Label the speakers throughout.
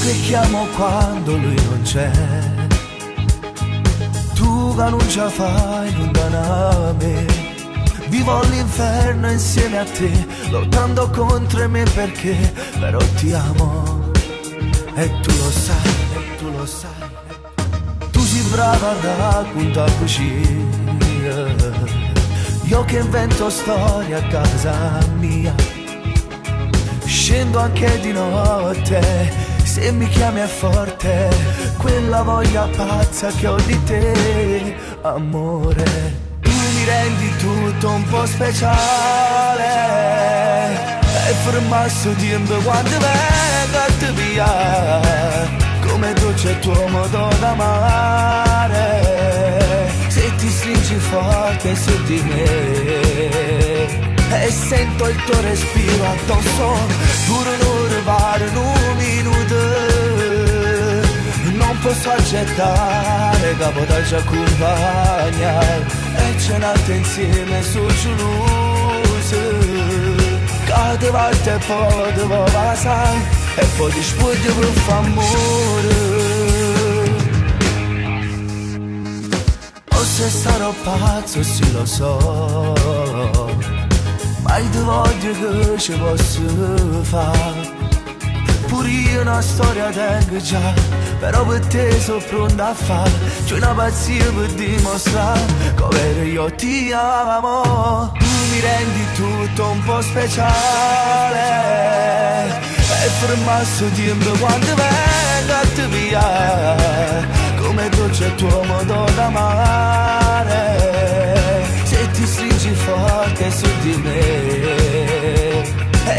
Speaker 1: che chiamo quando lui non c'è, tu che non ce la fai lontana a me. Vivo l'inferno insieme a te, lottando contro me perché però ti amo e tu lo sai, e tu lo sai. Tu sei brava da raccontare così, io che invento storie a casa mia. Scendo anche di notte, se mi chiami è forte quella voglia pazza che ho di te, amore. Tu mi rendi tutto un po' speciale e fermasso tempo quando vengo a te via, come dolce il tuo modo d'amare, se ti stringi forte su di me e sento il tuo respiro addosso, duro non arrivare in un minuto, non posso accettare che potrei accompagnare e cenate insieme su geloso, cade volte e poi devo passare e poi ti spoglio per favore. O se sarò pazzo sì lo so, mai ti voglio che ci posso fare, pure io una storia tengo già, però per te sono pronta a fare, c'è una pazzia per dimostrare come io ti amo. Tu mi rendi tutto un po' speciale e fermasso tempo quando vengo a te via, come dolce il tuo modo d'amare, se ti stringi forte su di me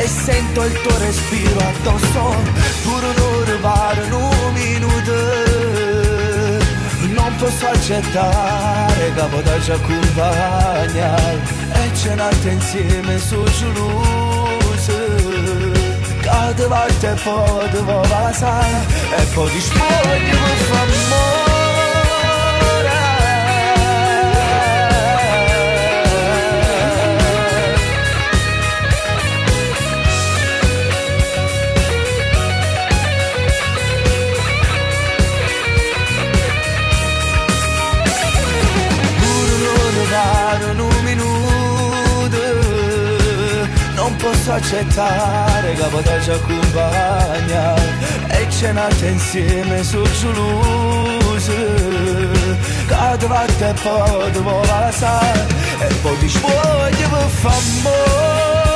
Speaker 1: e sento il tuo respiro addosso, pure non arrivare in un minuto, non posso accettare che potrei accompagnare e cenate insieme su geloso, cade volte e poi devo passare e poi ti spoglio per favore. In un minuto non posso accettare che potrei accompagnare e cenate insieme su geloso, cade volte e poi devo passare e poi ti spoglio per favore.